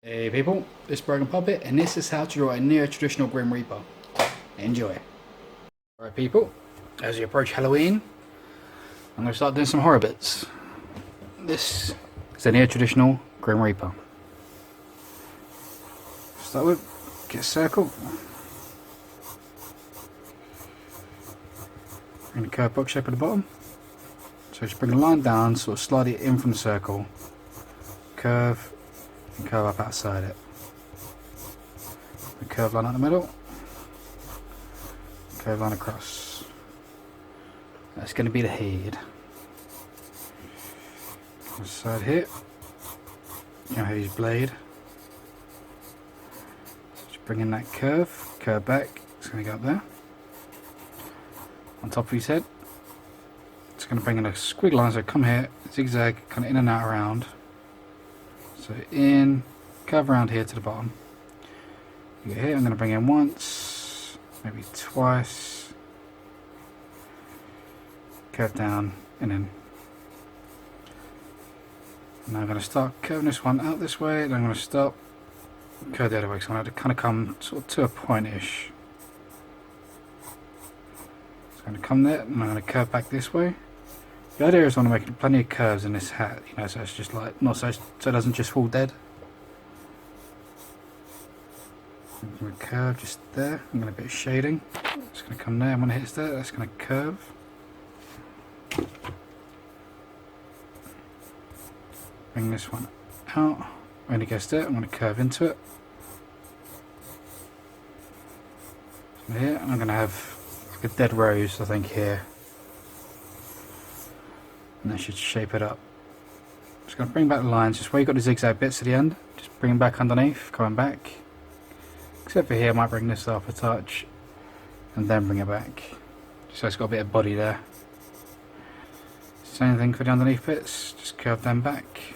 Hey people, this is Broken Puppet, and this is how to draw a neo-traditional Grim Reaper. Enjoy. Alright people, as you approach Halloween, I'm going to start doing some horror bits. This is a neo-traditional Grim Reaper. Start with, get a circle. Bring the curved box shape at the bottom. So just bring a line down, sort of slide it in from the circle. Curve, and curve up outside it. The curved line out the middle. Curved line across. That's going to be the head. On the side here, you know, his blade. Just bring in that curve back. It's going to go up there. On top of his head, it's going to bring in a squiggle line. So come here, zigzag, kind of in and out around. So in, curve around here to the bottom. You get here, I'm going to bring in once, maybe twice, curve down, and in. Now I'm going to start curving this one out this way, then I'm going to stop, curve the other way, so I'm going to kind of come sort of to a point-ish. So I'm going to come there, and I'm going to curve back this way. The idea is I want to make plenty of curves in this hat, you know, so it's just like, not so it doesn't just fall dead. I'm going to curve just there, I'm going to a bit of shading. It's going to come there, and when it hits there, that's going to curve. Bring this one out. When it gets there, I'm going to curve into it. So here, I'm going to have like a dead rose, I think, here. And that should shape it up. Just going to bring back the lines, just where you've got the zigzag bits at the end. Just bring them back underneath, coming back. Except for here, I might bring this up a touch. And then bring it back. So it's got a bit of body there. Same thing for the underneath bits, just curve them back.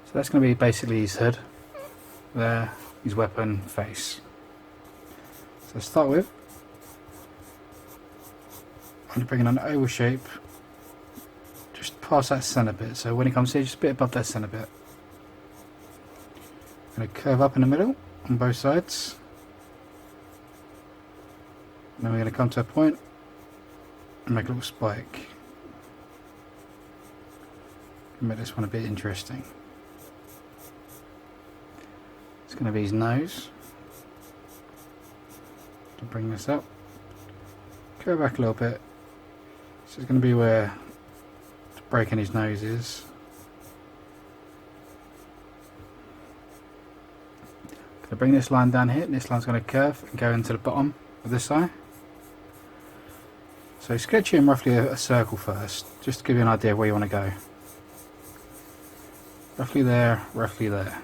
So that's going to be basically his head. There, his weapon, face. So to start with, I'm going to bring in an oval shape just past that centre bit, so when it comes here, just a bit above that centre bit. I'm going to curve up in the middle on both sides, and then we're going to come to a point and make a little spike and make this one a bit interesting. It's going to be his nose. To bring this up, go back a little bit. So it's going to be where the break in his nose is. Going to bring this line down here, and this line's going to curve and go into the bottom of this eye. So sketch in roughly a circle first, just to give you an idea of where you want to go. Roughly there, roughly there.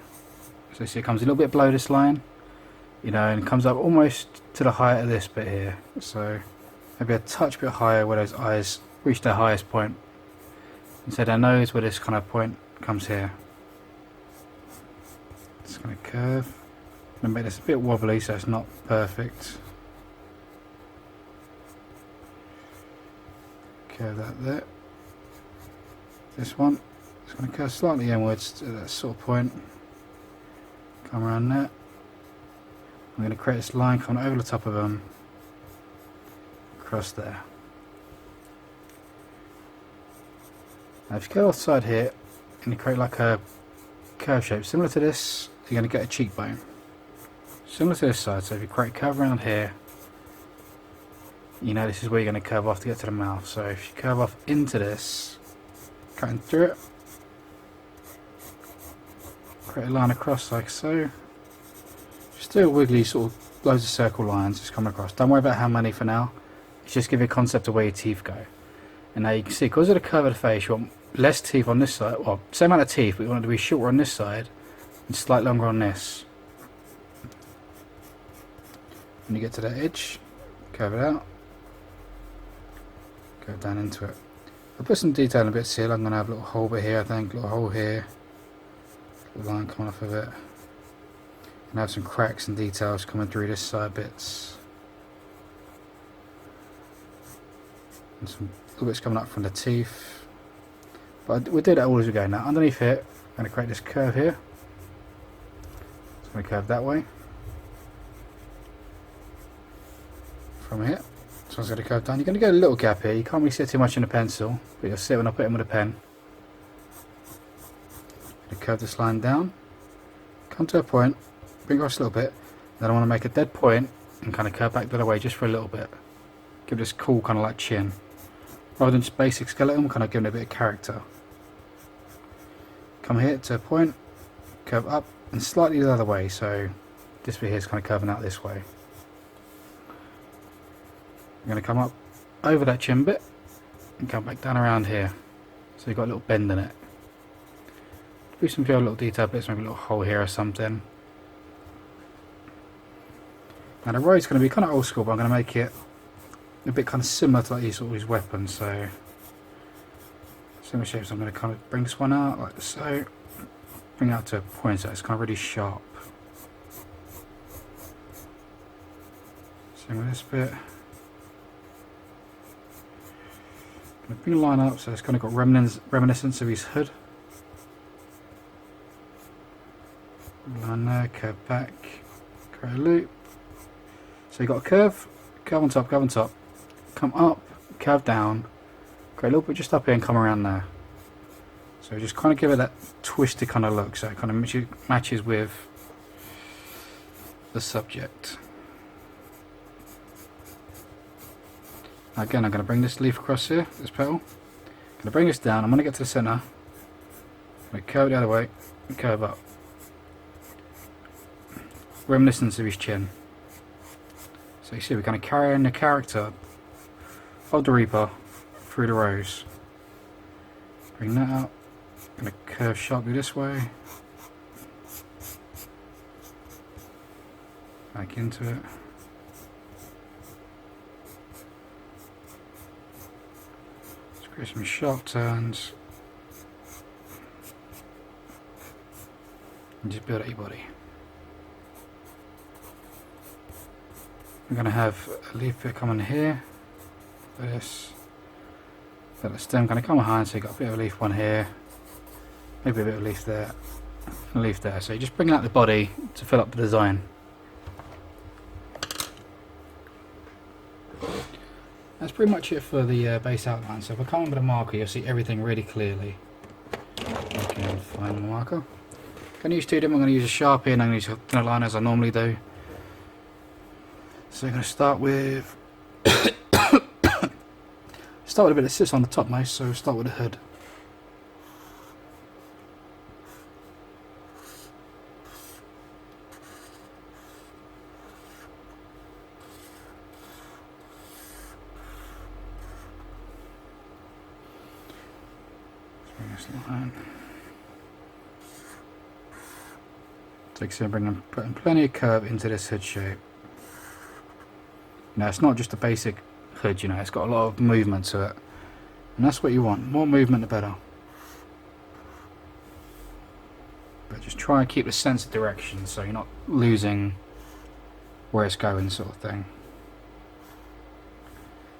So you see it comes a little bit below this line, you know, and comes up almost to the height of this bit here. So maybe a touch bit higher where those eyes reach their highest point. And so their nose where this kind of point comes here. It's going to curve. I'm going to make this a bit wobbly so it's not perfect. Curve that there. This one, it's going to curve slightly inwards to that sort of point. Come around there. I'm going to create this line coming over the top of them, across there. Now if you go offside here and you create like a curve shape similar to this, you're going to get a cheekbone. Similar to this side, so if you create a curve around here, you know this is where you're going to curve off to get to the mouth. So if you curve off into this, cutting through it, create a line across like so. Just do a wiggly sort of loads of circle lines just coming across. Don't worry about how many for now. It's just give you a concept of where your teeth go. And now you can see, because of the curve of the face, you want less teeth on this side. Well, same amount of teeth, but you want it to be shorter on this side and slightly longer on this. When you get to that edge, curve it out. Go down into it. I'll put some detail in bits here. I'm going to have a little hole bit here, I think, a little hole here. Little line coming off of it. And have some cracks and details coming through this side bits. And some little bits coming up from the teeth. But we'll do that all as we go. Now underneath here, I'm going to create this curve here. It's going to curve that way. From here. So it's going to curve down. You're going to get a little gap here. You can't really see it too much in the pencil, but you'll see it when I put it in with a pen. I'm going to curve this line down. Come to a point, bring it across a little bit. Then I want to make a dead point and kind of curve back the other way just for a little bit. Give this cool kind of like chin. Rather than just basic skeleton, we're kind of giving it a bit of character. Come here to a point, curve up and slightly the other way, so this bit here is kind of curving out this way. I'm going to come up over that chin bit and come back down around here. So you've got a little bend in it. Do some little detail bits, maybe a little hole here or something. Now the road's going to be kind of old school, but I'm going to make it a bit kind of similar to like these weapons. So similar shapes. I'm going to kind of bring this one out like so. Bring it out to a point so it's kind of really sharp. Same with this bit. I'm going to bring the line up so it's kind of got reminiscence of his hood. Line there, curve back, create a loop. So you've got a curve on top, come up, curve down, create a little bit just up here and come around there. So just kind of give it that twisted kind of look so it kind of matches with the subject. Again, I'm going to bring this leaf across here, this petal. I'm going to bring this down, I'm going to get to the centre. I'm going to curve it the other way and curve up. Reminiscence of his chin. So you see we're kind of carrying the character of the Reaper through the rose. Bring that up. Going to curve sharply this way. Back into it. Let's create some sharp turns. And just build out your body. We're going to have a leaf bit coming here, like this. So the stem going to come behind, so you've got a bit of a leaf one here, maybe a bit of a leaf there, and a leaf there. So you're just bringing out the body to fill up the design. That's pretty much it for the base outline. So if I come in with a marker, you'll see everything really clearly. I can find the marker. I'm going to use two of them. I'm going to use a Sharpie and I'm going to use a thinner line as I normally do. So I'm going to start with a bit that sits on the top most, so we'll start with the hood. Bring this line. So you can see I'm putting plenty of curve into this hood shape. Now it's not just a basic hood, you know, it's got a lot of movement to it. And that's what you want. More movement the better. But just try and keep a sense of direction so you're not losing where it's going sort of thing.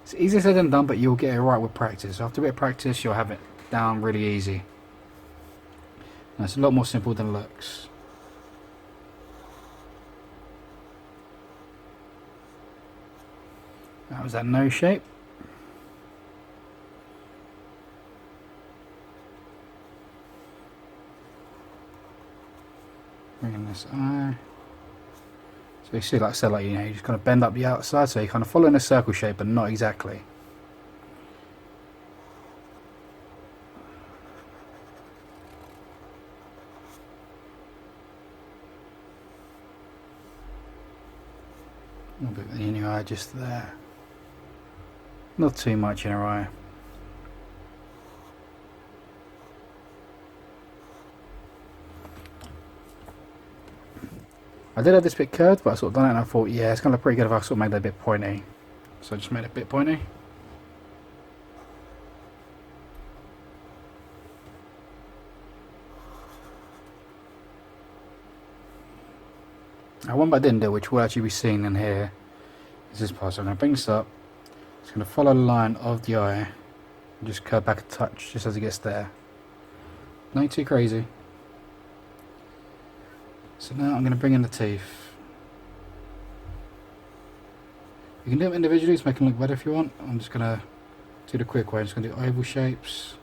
It's easier said than done, but you'll get it right with practice. After a bit of practice you'll have it down really easy. And it's a lot more simple than it looks. That was that nose shape. Bringing this eye. So you see, like I said, you just kind of bend up the outside, so you're kind of following a circle shape, but not exactly. A little bit in your eye just there. Not too much in her eye. I did have this bit curved, but I sort of done it and I thought, yeah, it's going to look pretty good if I sort of made that a bit pointy. So I just made it a bit pointy. Now one bit I didn't do, which will actually be seen in here, is this part. So I'm going to bring this up. It's going to follow the line of the eye and just curve back a touch just as it gets there. Not too crazy. So now I'm going to bring in the teeth. You can do them individually to make them look better if you want. I'm just going to do the quick way. I'm just going to do oval shapes.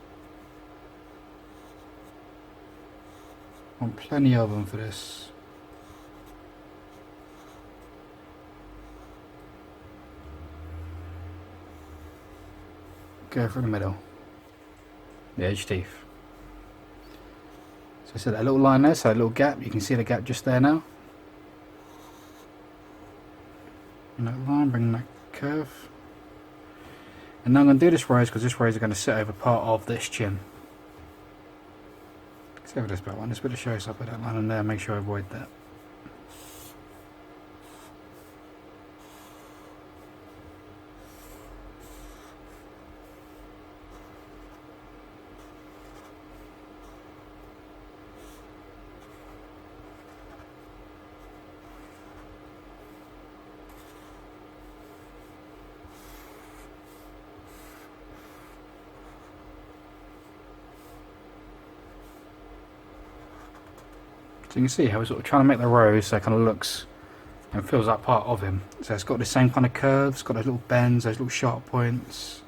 I want plenty of them for this. Go through the middle. The edge teeth. So I said that little line there, so a little gap. You can see the gap just there now. And that line, bring that curve. And now I'm going to do this rose because this rose is going to sit over part of this chin. Let's over this bit one. This bit of show, so I'll put that line in there, make sure I avoid that. So you can see how we're sort of trying to make the rose so it kind of looks and feels like part of him. So it's got the same kind of curves, got those little bends, those little sharp points.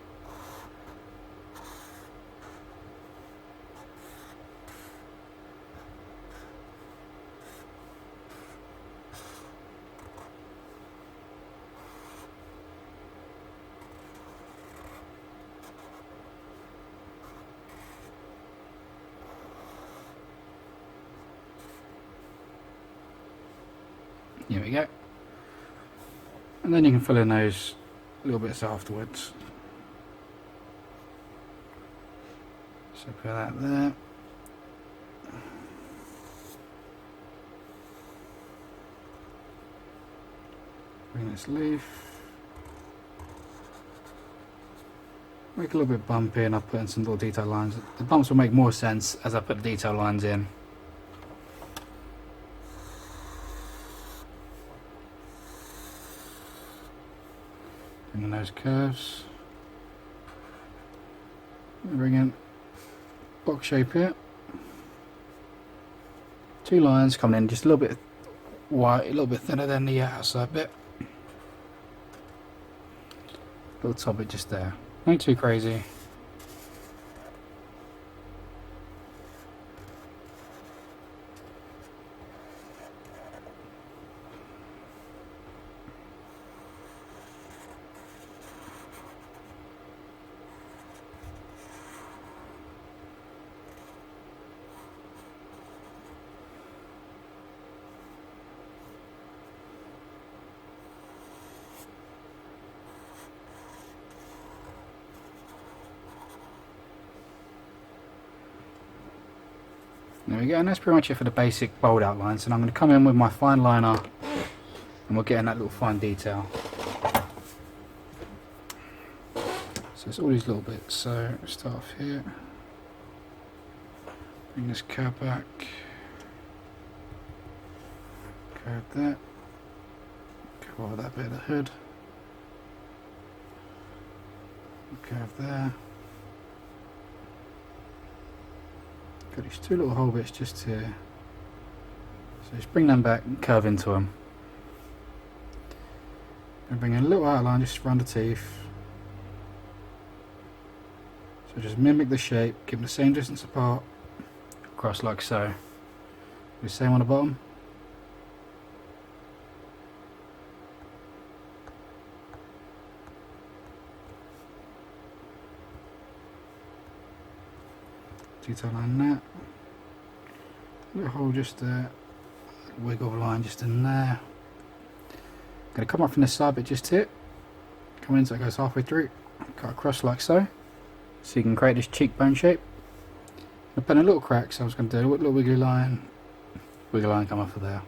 Here we go. And then you can fill in those little bits afterwards. So put that there. Bring this leaf. Make a little bit bumpy, and I'll put in some little detail lines. The bumps will make more sense as I put the detail lines in. Bring in those curves. Bring in box shape here. Two lines coming in just a little bit wide, a little bit thinner than the outside bit. Little top bit just there. Not too crazy. There we go, and that's pretty much it for the basic bold outlines. And I'm going to come in with my fine liner and we'll get in that little fine detail. So it's all these little bits. So start off here, bring this curve back, curve that, go over that bit of the hood, curve there. Got these two little hole bits just here, so just bring them back and curve into them. And bring in a little outline just around the teeth. So just mimic the shape, keep them the same distance apart, across like so. Do the same on the bottom. Detail line that. Little hole just there. Wiggle line just in there. Going to come up from this side bit just here. Come in so it goes halfway through. Cut across like so. So you can create this cheekbone shape. I'm putting a little crack, so I was going to do a little wiggly line. Wiggle line come off of there.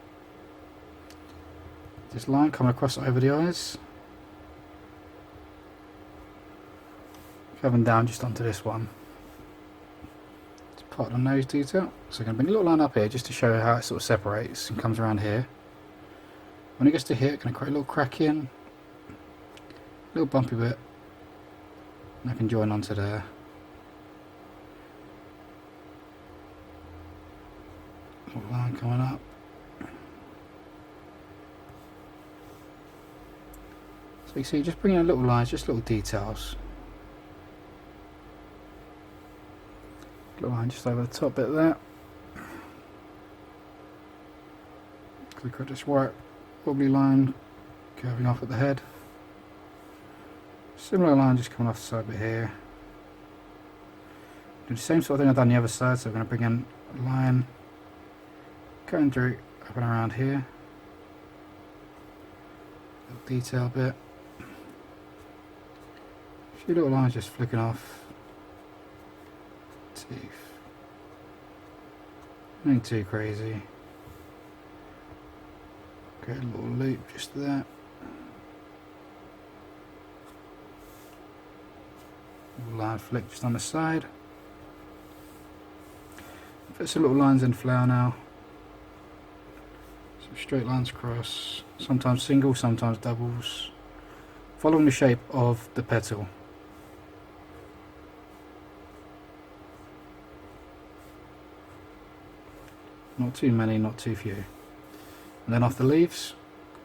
This line coming across over the eyes. Coming down just onto this one. Part of the nose detail. So I'm going to bring a little line up here just to show how it sort of separates and comes around here. When it gets to here, I'm going to create a little crack in, a little bumpy bit, And I can join onto there. Little line coming up. So you see, just bringing in little lines, just little details. Little line just over the top bit there. Click on this white wobbly line curving off at the head. Similar line just coming off the side bit here. Do the same sort of thing I've done the other side, so we're going to bring in a line going through up and around here. Little detail bit. A few little lines just flicking off. Teeth. Nothing too crazy. Create a little loop just there. Little line flick just on the side. Put some little lines in flower now. Some straight lines across. Sometimes single, sometimes doubles. Following the shape of the petal. Not too many, not too few. And then off the leaves,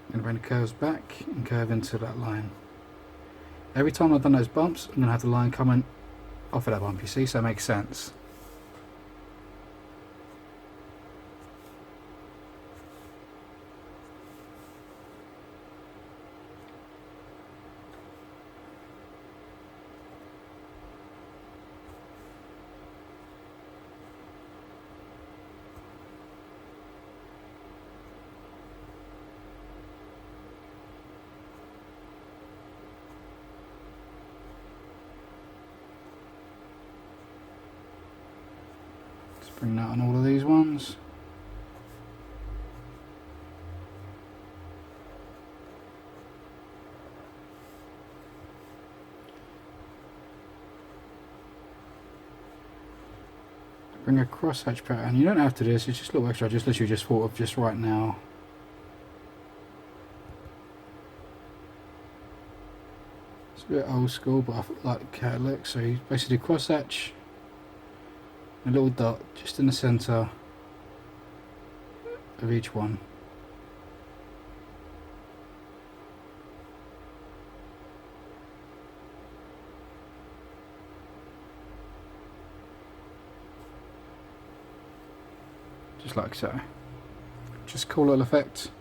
I'm going to bring the curves back and curve into that line. Every time I've done those bumps, I'm going to have the line coming off of that bump, you see, so it makes sense. Bring that on all of these ones. Bring a cross hatch pattern. You don't have to do this, it's just a little extra. I just literally just thought of just right now. It's a bit old school, but I like how it looks. So you basically cross hatch. A little dot just in the centre of each one. Just like so. Just cool little effect.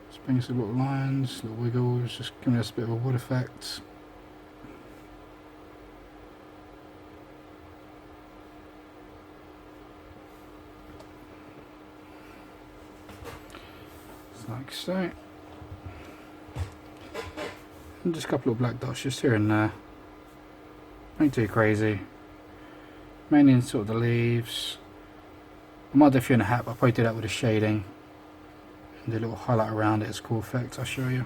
Just bring some little lines, little wiggles, just giving us a bit of a wood effect. Like so. And just a couple of black dots just here and there. Nothing too crazy. Mainly in sort of the leaves. I might do a few in a hat, but I'll probably do that with a shading. And do a little highlight around it, it's a cool effect, I'll show you.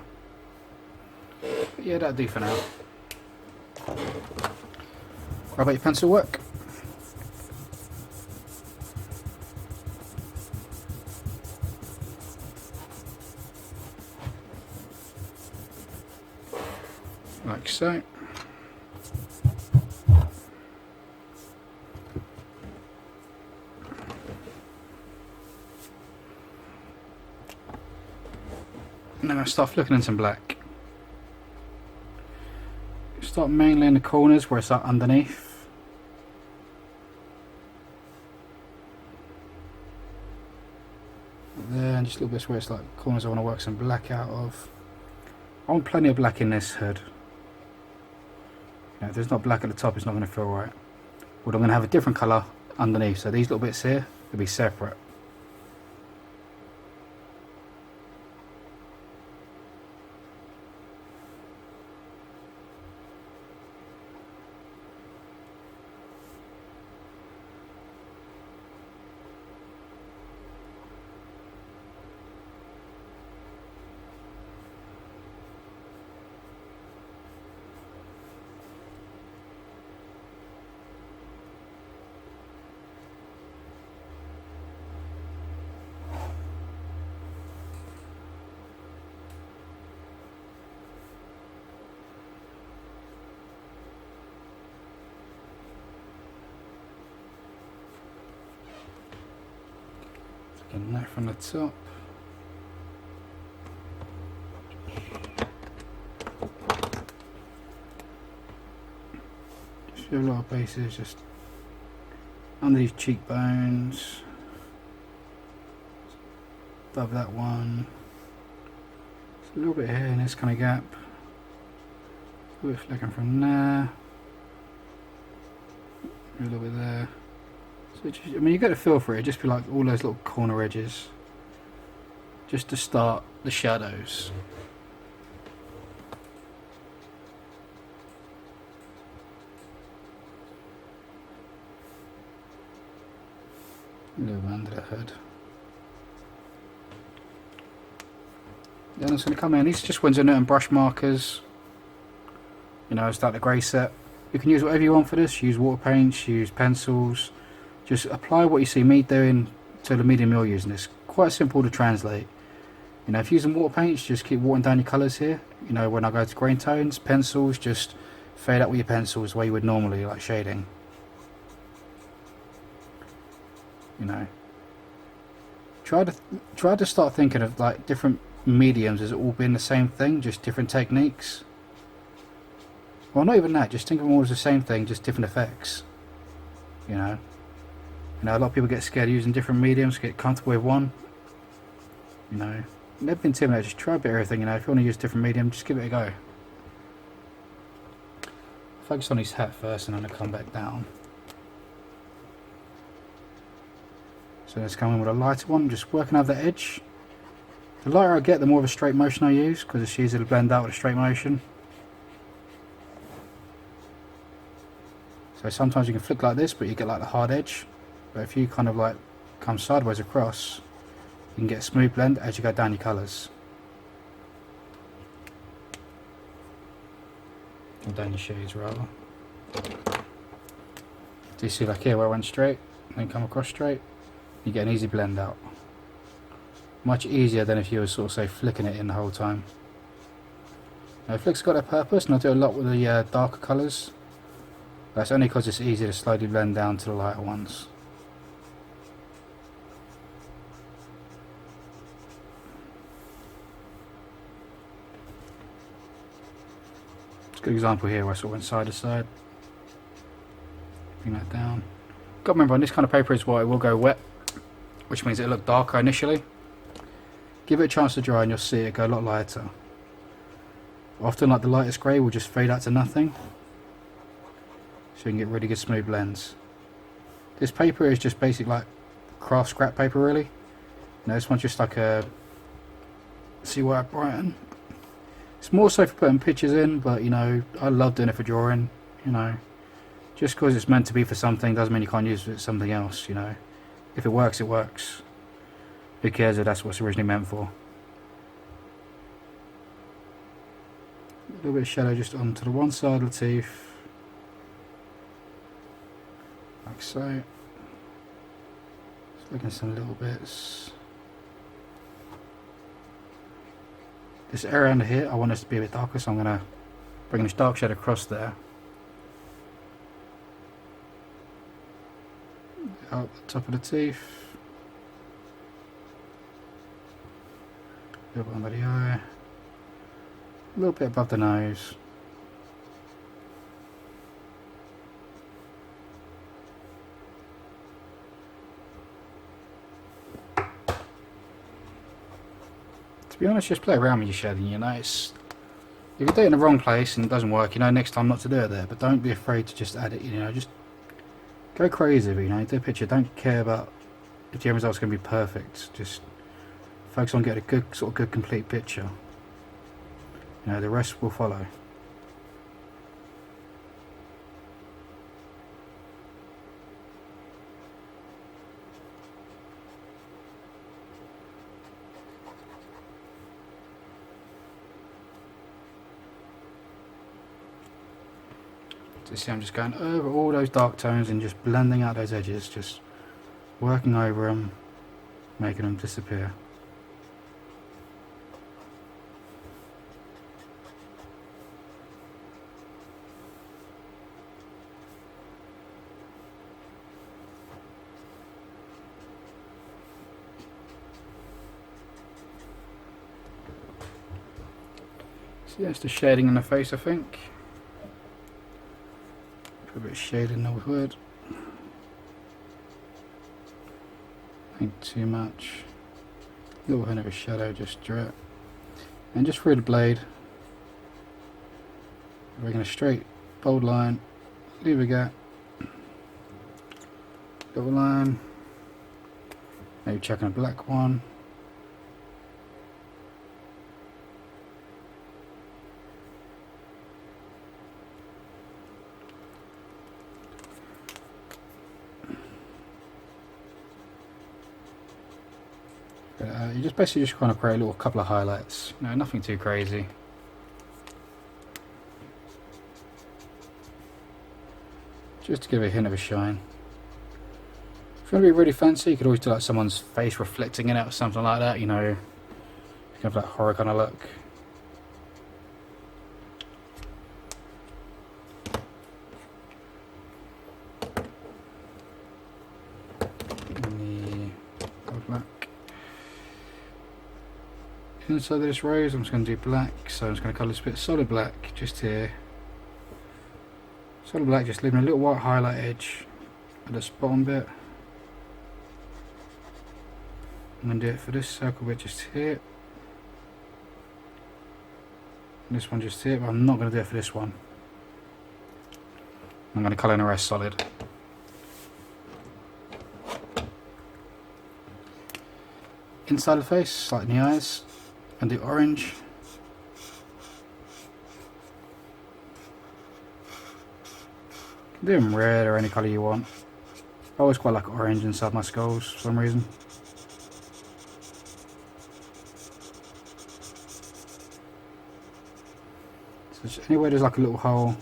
But yeah, that'll do for now. How about your pencil work? Like so. And then I start flicking in some black. Start mainly in the corners where it's like underneath. There, and just a little bit where it's like corners I want to work some black out of. I want plenty of black in this hood. You know, if there's not black at the top, it's not going to feel right. But I'm going to have a different colour underneath, so these little bits here will be separate. Getting that from the top. Just a lot of bases, just under these cheekbones, above that one. Just a little bit here in this kind of gap. A little bit flicking from there. A little bit there. So just, I mean, you get a feel for it. Just be like all those little corner edges, just to start the shadows. A little bit under the hood. Then it's going to come in. These are just Winsor Newton brush markers. You know, it's like the grey set. You can use whatever you want for this. Use water paints, use pencils. Just apply what you see me doing to the medium you're using. It's quite simple to translate. You know, if you're using water paints, just keep watering down your colours here. You know, when I go to grain tones, pencils, just fade out with your pencils the way you would normally, like shading. You know, try to start thinking of like different mediums as it all being the same thing, just different techniques. Well, not even that. Just think of them all as the same thing, just different effects. You know, a lot of people get scared of using different mediums, get comfortable with one. You know, never be intimidated. Just try a bit of everything. You know, if you want to use different medium, just give it a go. Focus on his hat first, and then I'll come back down. So let's come in with a lighter one. Just working over the edge. The lighter I get, the more of a straight motion I use, because it's easier to blend out with a straight motion. So sometimes you can flick like this, but you get like the hard edge. But if you kind of like come sideways across, you can get a smooth blend as you go down your colours. Or down your shades rather. Do you see like here where I went straight, then come across straight? You get an easy blend out. Much easier than if you were sort of say flicking it in the whole time. Now flick's got a purpose, and I do a lot with the darker colours. That's only because it's easier to slowly blend down to the lighter ones. It's a good example here where I sort of went side to side. Bring that down. Got to remember on this kind of paper as well, it will go wet, which means it'll look darker initially. Give it a chance to dry and you'll see it go a lot lighter. Often like the lightest grey will just fade out to nothing. So you can get really good smooth blends. This paper is just basic like craft scrap paper really. You know, this one's just like a see what I brighten. It's more so for putting pictures in, but you know, I love doing it for drawing, you know. Just because it's meant to be for something doesn't mean you can't use it for something else, you know. If it works, it works. Who cares if that's what it's originally meant for? A little bit of shadow just onto the one side of the teeth. Like so. Just looking at some little bits. This area under here, I want this to be a bit darker, so I'm going to bring this dark shade across there. Out the top of the teeth. A little bit under the eye. A little bit above the nose. To be honest, just play around with your shading, you know. If you do it in the wrong place and it doesn't work, you know, next time not to do it there. But don't be afraid to just add it, you know, just go crazy, you know, do a picture. Don't care about if the end result's going to be perfect. Just focus on getting a good, sort of good, complete picture. You know, the rest will follow. So see, I'm just going over all those dark tones and just blending out those edges, just working over them, making them disappear. So yeah, it's the shading in the face, I think. Put a bit of shade in the hood. I think too much. A little hint of a shadow just through it. And just through the blade, we're going to straight, bold line, leave a gap, double line, maybe check on a black one. You just basically just kind of create a little couple of highlights. No, nothing too crazy. Just to give it a hint of a shine. If you want to be really fancy, you could always do like someone's face reflecting in it or something like that, you know. You can have that horror kind of look. Inside of this rose, I'm just going to do black, so I'm just going to colour this bit solid black just here. Solid black, just leaving a little white highlight edge at this bottom bit. I'm going to do it for this circle bit just here. And this one just here, but I'm not going to do it for this one. I'm going to colour in the rest solid. Inside the face, like in the eyes. And do orange. Do them red or any colour you want. I always quite like orange inside my skulls for some reason. So just anywhere there's like a little hole,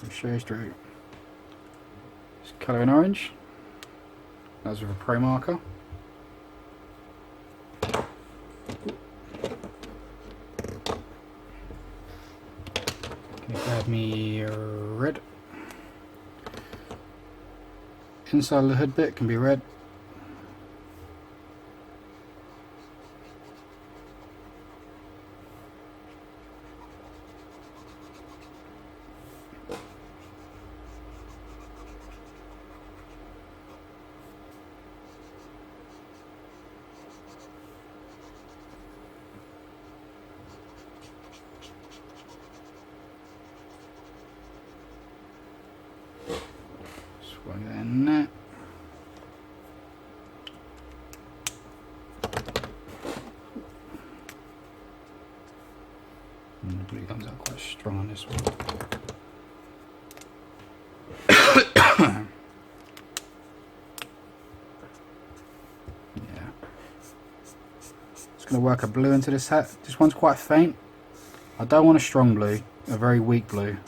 show straight. Just colour in orange. That's with a pro marker. Grab me red. Inside of the hood bit can be red. Swag that in there. And the blue comes out quite strong on this one. Yeah. Just going to work a blue into this hat. This one's quite faint. I don't want a strong blue, a very weak blue.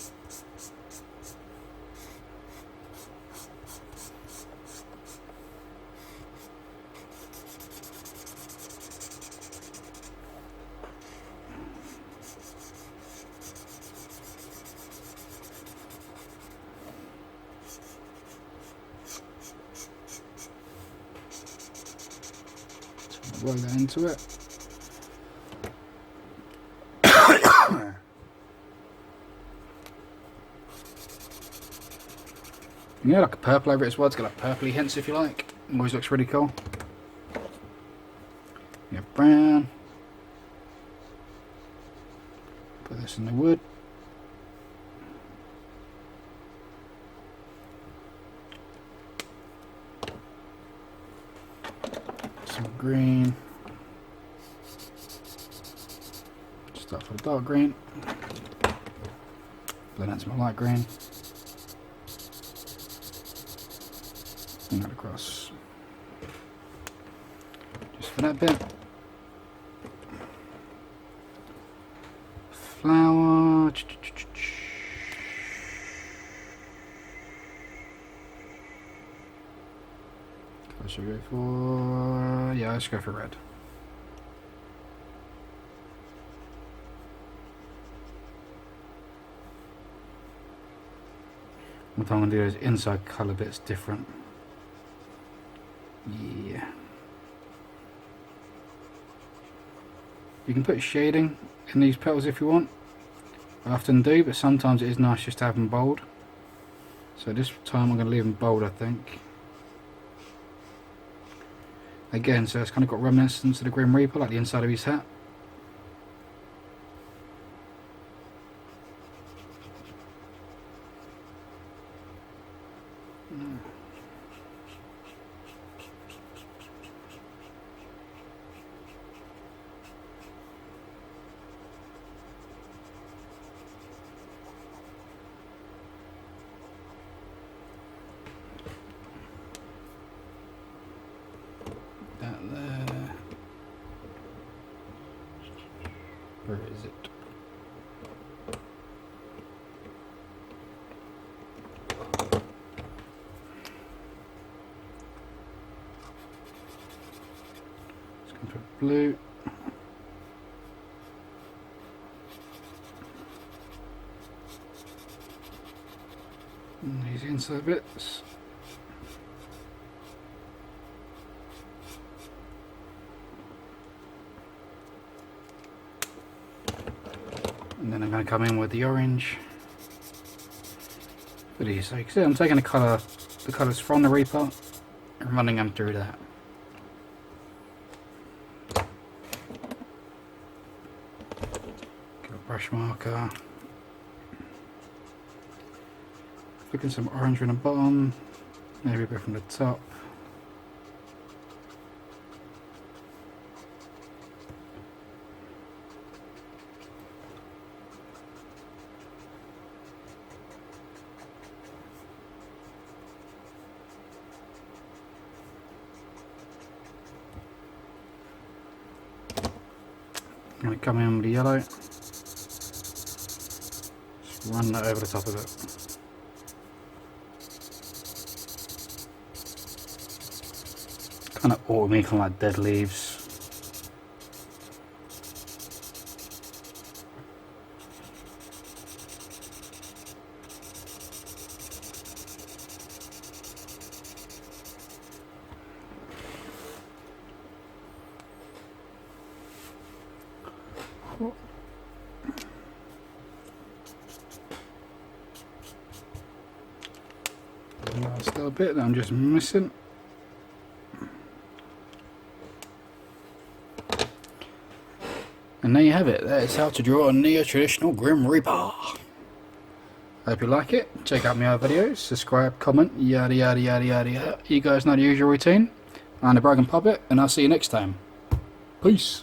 Roll that into it. You know, like a purple over it as well. It's got like purpley hints if you like. It always looks really cool. You have brown. Put this in the wood. Some green. Start for the dark green. Blend out some light green. Bring that across. Just for that bit. Flower. What should we go for? Yeah, let's go for red. What I'm going to do is inside colour bits different. Yeah. You can put shading in these petals if you want. I often do, but sometimes it is nice just to have them bold. So this time I'm going to leave them bold, I think. Again, so it's kind of got reminiscence of the Grim Reaper, like the inside of his hat. That there. Where is it? It's going to put blue. And these inside bits. And then I'm going to come in with the orange for these. So you can see I'm taking the colours from the Reaper and running them through that. Get a brush marker. Flicking some orange from the bottom, maybe a bit from the top. I'm going to come in with the yellow, just run that over the top of it. Kind of autumny, kind of like dead leaves. Last little bit that I'm just missing. And there you have it. That's how to draw a neo-traditional Grim Reaper. I hope you like it. Check out my other videos. Subscribe, comment, yada yada yada yada yada. You guys know the usual routine. I'm the Broken Puppet, and I'll see you next time. Peace.